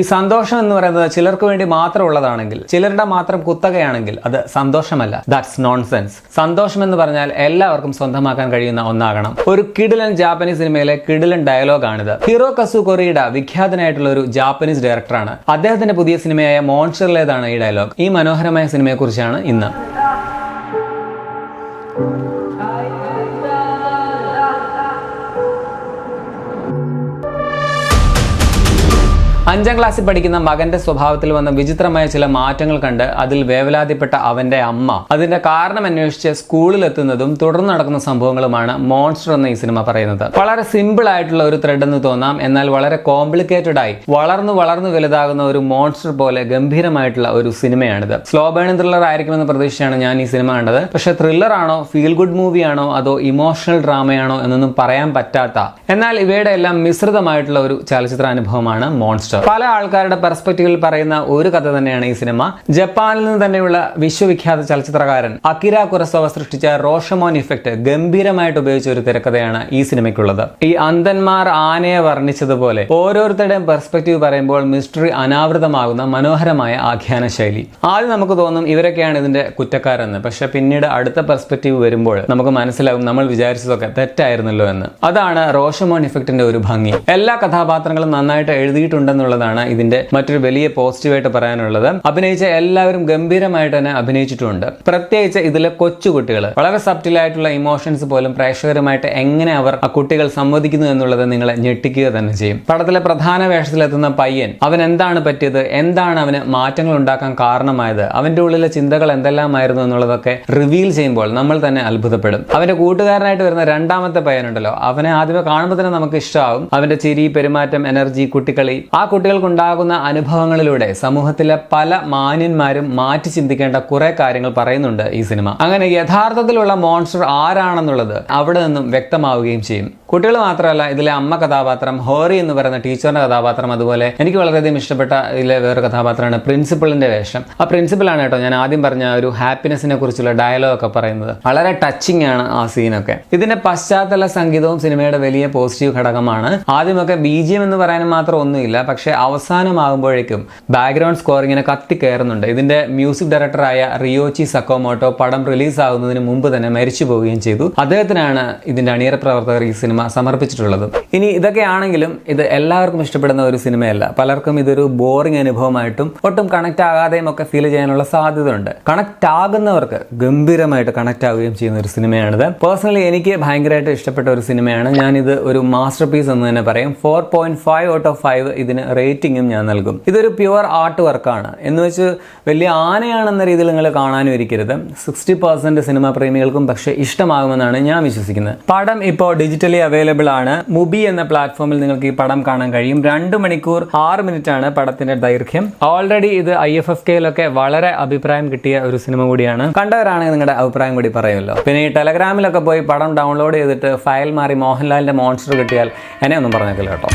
ഈ സന്തോഷം എന്ന് പറയുന്നത് ചിലർക്ക് വേണ്ടി മാത്രമുള്ളതാണെങ്കിൽ, ചിലരുടെ മാത്രം കുത്തകയാണെങ്കിൽ അത് സന്തോഷമല്ല. That's nonsense. സന്തോഷം എന്ന് പറഞ്ഞാൽ എല്ലാവർക്കും സ്വന്തമാക്കാൻ കഴിയുന്ന ഒന്നാകണം. ഒരു കിടിലൻ ജാപ്പനീസ് സിനിമയിലെ കിടിലൻ ഡയലോഗാണിത്. ഹിറോകസു കൊറിഡ വിഖ്യാതനായിട്ടുള്ള ഒരു ജാപ്പനീസ് ഡയറക്ടറാണ്. അദ്ദേഹത്തിന്റെ പുതിയ സിനിമയായ മോൺസ്റ്ററിലേതാണ് ഈ ഡയലോഗ്. ഈ മനോഹരമായ സിനിമയെ കുറിച്ചാണ് ഇന്ന്. അഞ്ചാം ക്ലാസ്സിൽ പഠിക്കുന്ന മകന്റെ സ്വഭാവത്തിൽ വന്ന വിചിത്രമായ ചില മാറ്റങ്ങൾ കണ്ട് അതിൽ വേവലാതിപ്പെട്ട അവന്റെ അമ്മ അതിന്റെ കാരണം അന്വേഷിച്ച് സ്കൂളിൽ എത്തുന്നതും തുടർന്ന് നടക്കുന്ന സംഭവങ്ങളുമാണ് മോൺസ്റ്റർ എന്ന ഈ സിനിമ പറയുന്നത്. വളരെ സിമ്പിൾ ആയിട്ടുള്ള ഒരു ത്രെഡ് എന്ന് തോന്നാം, എന്നാൽ വളരെ കോംപ്ലിക്കേറ്റഡ് ആയി വളർന്നു വലുതാകുന്ന ഒരു മോൺസ്റ്റർ പോലെ ഗംഭീരമായിട്ടുള്ള ഒരു സിനിമയാണിത്. സ്ലോ ബേണിംഗ് ത്രില്ലർ ആയിരിക്കുമെന്ന് പ്രതീക്ഷിച്ചാണ് ഞാൻ ഈ സിനിമ കണ്ടത്. പക്ഷെ ത്രില്ലർ ആണോ, ഫീൽ ഗുഡ് മൂവിയാണോ, അതോ ഇമോഷണൽ ഡ്രാമയാണോ എന്നൊന്നും പറയാൻ പറ്റാത്ത, എന്നാൽ ഇവയുടെ എല്ലാം മിശ്രിതമായിട്ടുള്ള ഒരു ചലച്ചിത്ര അനുഭവമാണ് മോൺസ്റ്റർ. പല ആൾക്കാരുടെ പെർസ്പെക്റ്റീവിൽ പറയുന്ന ഒരു കഥ തന്നെയാണ് ഈ സിനിമ. ജപ്പാനിൽ നിന്ന് തന്നെയുള്ള വിശ്വവിഖ്യാത ചലച്ചിത്രകാരൻ അകിര കുറോസാവ സൃഷ്ടിച്ച റോഷമോൻ ഇഫക്റ്റ് ഗംഭീരമായിട്ട് ഉപയോഗിച്ച ഒരു തിരക്കഥയാണ് ഈ സിനിമയ്ക്കുള്ളത്. ഈ അന്ധന്മാർ ആനയെ വർണ്ണിച്ചതുപോലെ ഓരോരുത്തരുടെയും പെർസ്പെക്റ്റീവ് പറയുമ്പോൾ മിസ്റ്ററി അനാവൃതമാകുന്ന മനോഹരമായ ആഖ്യാന ശൈലി. ആദ്യം നമുക്ക് തോന്നും ഇവരൊക്കെയാണ് ഇതിന്റെ കുറ്റക്കാരെന്ന്. പക്ഷെ പിന്നീട് അടുത്ത പെർസ്പെക്റ്റീവ് വരുമ്പോൾ നമുക്ക് മനസ്സിലാകും നമ്മൾ വിചാരിച്ചതൊക്കെ തെറ്റായിരുന്നല്ലോ എന്ന്. അതാണ് റോഷമോൻ ഇഫക്റ്റിന്റെ ഒരു ഭംഗി. എല്ലാ കഥാപാത്രങ്ങളും നന്നായിട്ട് എഴുതിയിട്ടുണ്ടെന്നുള്ളതാണ് ഇതിന്റെ മറ്റൊരു വലിയ പോസിറ്റീവായിട്ട് പറയാനുള്ളത്. അഭിനയിച്ച എല്ലാവരും ഗംഭീരമായിട്ട് തന്നെ അഭിനയിച്ചിട്ടുണ്ട്. പ്രത്യേകിച്ച് ഇതിലെ കൊച്ചുകുട്ടികൾ വളരെ സബ്റ്റിലായിട്ടുള്ള ഇമോഷൻസ് പോലും പ്രേക്ഷകരുമായിട്ട് എങ്ങനെ അവർ ആ കുട്ടികൾ സംവദിക്കുന്നു എന്നുള്ളത് നിങ്ങളെ ഞെട്ടിക്കുക തന്നെ ചെയ്യും. പടത്തിലെ പ്രധാന വേഷത്തിലെത്തുന്ന പയ്യൻ, അവൻ എന്താണ് പറ്റിയത്, എന്താണ് അവന് മാറ്റങ്ങൾ ഉണ്ടാക്കാൻ കാരണമായത്, അവന്റെ ഉള്ളിലെ ചിന്തകൾ എന്തെല്ലാമായിരുന്നു എന്നുള്ളതൊക്കെ റിവീൽ ചെയ്യുമ്പോൾ നമ്മൾ തന്നെ അത്ഭുതപ്പെടും. അവന്റെ കൂട്ടുകാരനായിട്ട് വരുന്ന രണ്ടാമത്തെ പയ്യനുണ്ടല്ലോ, അവനെ ആദ്യമേ കാണുമ്പോൾ തന്നെ നമുക്ക് ഇഷ്ടമാവും. അവന്റെ ചിരി, പെരുമാറ്റം, എനർജി, കുട്ടിക്കളി, ആ കുട്ടികൾക്കുണ്ടാകുന്ന അനുഭവങ്ങളിലൂടെ സമൂഹത്തിലെ പല മാന്യന്മാരും മാറ്റി ചിന്തിക്കേണ്ട കുറെ കാര്യങ്ങൾ പറയുന്നുണ്ട് ഈ സിനിമ. അങ്ങനെ യഥാർത്ഥത്തിലുള്ള മോൺസ്റ്റർ ആരാണെന്നുള്ളത് അവിടെ നിന്നും വ്യക്തമാവുകയും ചെയ്യും. കുട്ടികൾ മാത്രമല്ല, ഇതിലെ അമ്മ കഥാപാത്രം, ഹോറി എന്ന് പറയുന്ന ടീച്ചറിന്റെ കഥാപാത്രം, അതുപോലെ എനിക്ക് വളരെയധികം ഇഷ്ടപ്പെട്ട ഇതിലെ വേറെ കഥാപാത്രമാണ് പ്രിൻസിപ്പളിന്റെ വേഷം. ആ പ്രിൻസിപ്പളാണ് കേട്ടോ ഞാൻ ആദ്യം പറഞ്ഞ ഒരു ഹാപ്പിനെസിനെ കുറിച്ചുള്ള ഡയലോഗ് ഒക്കെ പറയുന്നത്. വളരെ ടച്ചിങ് ആണ് ആ സീനൊക്കെ. ഇതിന്റെ പശ്ചാത്തല സംഗീതവും സിനിമയുടെ വലിയ പോസിറ്റീവ് ഘടകമാണ്. ആദ്യമൊക്കെ BGM എന്ന് പറയാനും മാത്രം ഒന്നുമില്ല, പക്ഷെ അവസാനമാകുമ്പോഴേക്കും ബാക്ക്ഗ്രൗണ്ട് സ്കോറിങ്ങിനെ കത്തി കയറുന്നുണ്ട്. ഇതിന്റെ മ്യൂസിക് ഡയറക്ടറായ റിയോച്ചി സക്കോമോട്ടോ പടം റിലീസ് ആകുന്നതിന് മുമ്പ് തന്നെ മരിച്ചു പോവുകയും ചെയ്തു. അദ്ദേഹത്തിനാണ് ഇതിന്റെ അണിയറ പ്രവർത്തകർ ഈ സിനിമ സമർപ്പിച്ചിട്ടുള്ളത്. ഇനി ഇതൊക്കെയാണെങ്കിലും ഇത് എല്ലാവർക്കും ഇഷ്ടപ്പെടുന്ന ഒരു സിനിമയല്ല. പലർക്കും ഇതൊരു ബോറിംഗ് അനുഭവമായിട്ടും ഒട്ടും കണക്ട് ആകാതെയും ഒക്കെ ഫീൽ ചെയ്യാനുള്ള സാധ്യത ഉണ്ട്. കണക്ട് ആകുന്നവർക്ക് ഗംഭീരമായിട്ട് കണക്ട് ആവുകയും ചെയ്യുന്ന ഒരു സിനിമയാണിത്. പേഴ്സണലി എനിക്ക് ഭയങ്കരമായിട്ട് ഇഷ്ടപ്പെട്ട ഒരു സിനിമയാണ്. ഞാനിത് ഒരു മാസ്റ്റർ പീസ് എന്ന് തന്നെ പറയും. 4.5 ഔട്ട് ഓഫ് 5 ഇതിന് റേറ്റിംഗും ഞാൻ നൽകും. ഇതൊരു പ്യുവർ ആർട്ട് വർക്കാണ് എന്ന് വെച്ച് വലിയ ആനയാണെന്ന രീതിയിൽ നിങ്ങൾ കാണാനും ഇരിക്കരുത്. 60% സിനിമ പ്രേമികൾക്കും പക്ഷെ ഇഷ്ടമാകുമെന്നാണ് ഞാൻ വിശ്വസിക്കുന്നത്. പടം ഇപ്പോൾ ഡിജിറ്റലി അവൈലബിൾ ആണ്. മുബി എന്ന പ്ലാറ്റ്ഫോമിൽ നിങ്ങൾക്ക് ഈ പടം കാണാൻ കഴിയും. 2 മണിക്കൂർ 6 മിനിറ്റ് ആണ് പടത്തിന്റെ ദൈർഘ്യം. ഓൾറെഡി ഇത് IFFKയിലൊക്കെ വളരെ അഭിപ്രായം കിട്ടിയ ഒരു സിനിമ കൂടിയാണ്. കണ്ടവരാണെങ്കിൽ നിങ്ങളുടെ അഭിപ്രായം കൂടി പറയുമല്ലോ. പിന്നെ ഈ ടെലഗ്രാമിലൊക്കെ പോയി പടം ഡൗൺലോഡ് ചെയ്തിട്ട് ഫയൽ മാറി മോഹൻലാലിന്റെ മോൺസ്റ്റർ കിട്ടിയാൽ എന്നെ ഒന്നും പറഞ്ഞേക്കില്ല കേട്ടോ.